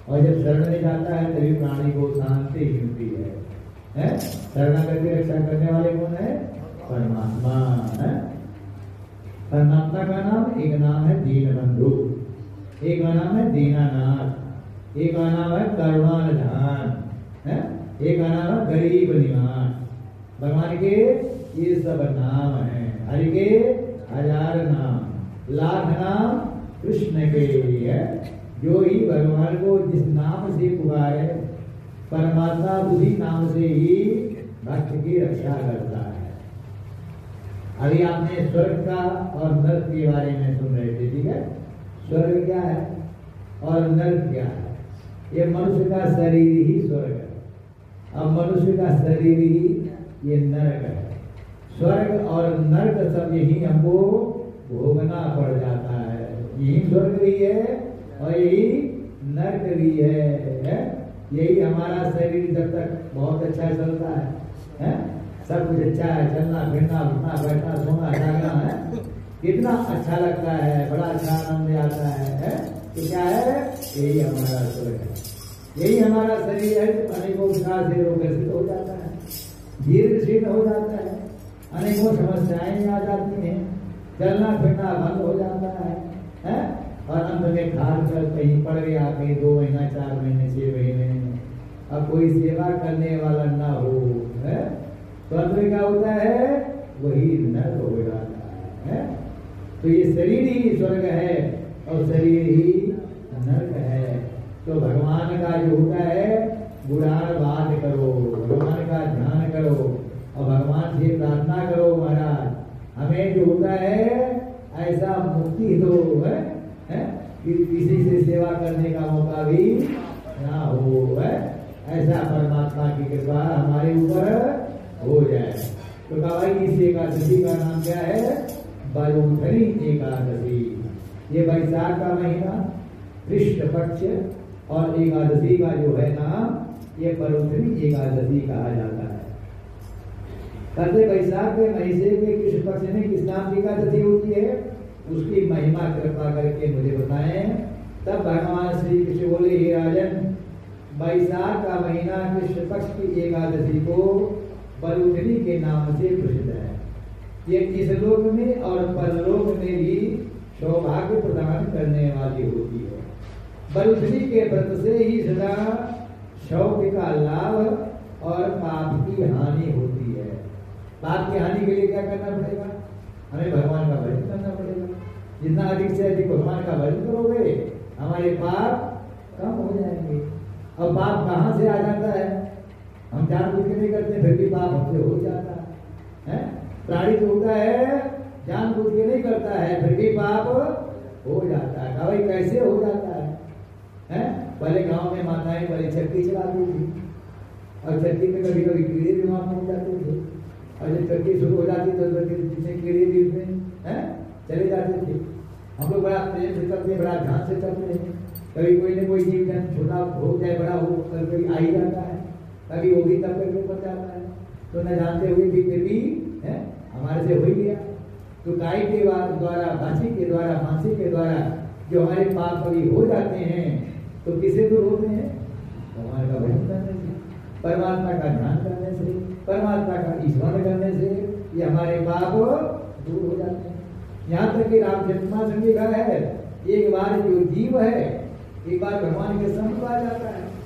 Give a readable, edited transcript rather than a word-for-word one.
और जब शरण में जाता है तभी प्राणी को शांति मिलती है? शरणागति रक्षा करने वाले कौन है? परमात्मा है। परमात्मा का नाम एक नाम है दीनबंधु, एक का नाम है दीनानाथ, एक का नाम है करुणानिधान, एक का नाम है गरीब निवास। भगवान के ये सब नाम है। हरि के 1000 नाम, लाख नाम कृष्ण के है। जो ही भगवान को जिस नाम से पुकारे परमात्मा उसी नाम से ही भक्त की रक्षा करता है। अभी आपने स्वर्ग का और नर्क के बारे में सुन रहे थे, ठीक है? स्वर्ग क्या है और नर्क क्या है? ये मनुष्य का शरीर ही स्वर्ग है, अब मनुष्य का शरीर ही ये नरक है। स्वर्ग और नर्क सब यही हमको भोगना पड़ जाता है। यही स्वर्ग भी है और यही नर्क भी है? यही हमारा शरीर जब तक बहुत अच्छा चलता है? सब कुछ अच्छा है, चलना फिरना उठना बैठना सोना जागना है, कितना अच्छा लगता है, बड़ा अच्छा आनंद आता है? तो क्या है? यही हमारा स्वर्ग है, यही हमारा शरीर है। अनेकों प्रकार से रोग ग्रसित हो जाता है, जीर्ण हो जाता है, अनेकों समस्याएं आ जाती हैं, चलना फिरना बंद हो जाता है? और अंत में खाद कर कहीं पड़ गया, कहीं 2 महीना 4 महीने 6 महीने, अब कोई सेवा करने वाला ना हो, है? तो अंत में क्या होता है? वही नर्क हो जाता है? तो ये शरीर ही स्वर्ग है और शरीर ही नर्क है। तो भगवान का जो होता है गुणानुवाद करो, भगवान का ध्यान करो और भगवान से प्रार्थना करो, महाराज हमें जो होता है ऐसा मुक्ति दो, है कि किसी से सेवा करने का मौका भी ना हो, है? ऐसा परमात्मा की कृपा हमारे ऊपर हो जाए। तो कहा भाई इस एकादशी का नाम क्या है? बलुंठनी एकादशी। ये वैशाख का महीना कृष्ण पक्ष और एकादशी का जो है नाम ये बलुंठनी एकादशी कहा जाता है। कहते वैशाख के महीने के कृष्ण पक्ष में किस नाम की एकादशी होती है? उसकी महिमा कृपा करके मुझे बताएं। तब भगवान श्री कृष्ण बोले, हे राजन, वैशाख का महीना कृष्ण पक्ष की एकादशी को बलुंठनी के नाम से प्रसिद्ध है। ये इस लोक में और परलोक में भी सौभाग्य प्रदान करने वाली होती है। बलुंठनी के व्रत से ही सदा शौक का लाभ और पाप की हानि होती है। पाप की हानि के लिए क्या करना पड़ेगा? हमें भगवान का भजन करना पड़ेगा। जितना अधिक से अधिक भगवान का भजन करोगे हमारे पाप कम हो जाएंगे। अब पाप कहाँ से आ जाता है? हम जानबूझ के नहीं करते फिर भी पाप हमसे हो जाता है? प्राणी तो होता है जानबूझ के नहीं करता है फिर भी पाप हो जाता है। भाई कैसे हो जाता है? पहले गांव में माताएं बड़ी चक्की चलाती थी और चक्की में कभी कभी कीड़े भी वहां पहुंच जाते थे, और जब चक्की शुरू हो जाती तो पीछे कीड़े भी उसमें चले जाते थे। हम लोग बड़ा प्रेम से चलते, बड़ा ध्यान से चलते हैं। कभी कोई न कोई जीव जंतु छोटा हो चाहे बड़ा हो कभी आ ही जाता है, कभी वो भी तब करके ऊपर जाता है। तो न जानते हुए भी फिर भी हमारे से हो ही गया। तो गाय के द्वारा, भाषी के द्वारा, फांसी के द्वारा जो हमारे पाप कभी हो जाते हैं तो किसे दूर होते हैं? भगवान का भजन करने से, परमात्मा का ध्यान करने से, परमात्मा का स्मरण करने से ये हमारे पाप दूर हो जाते हैं। यहाँ तक कि रामचरितमानस में लिखा है, एक बार जो जीव है एक बार भगवान के समीप आ जाता है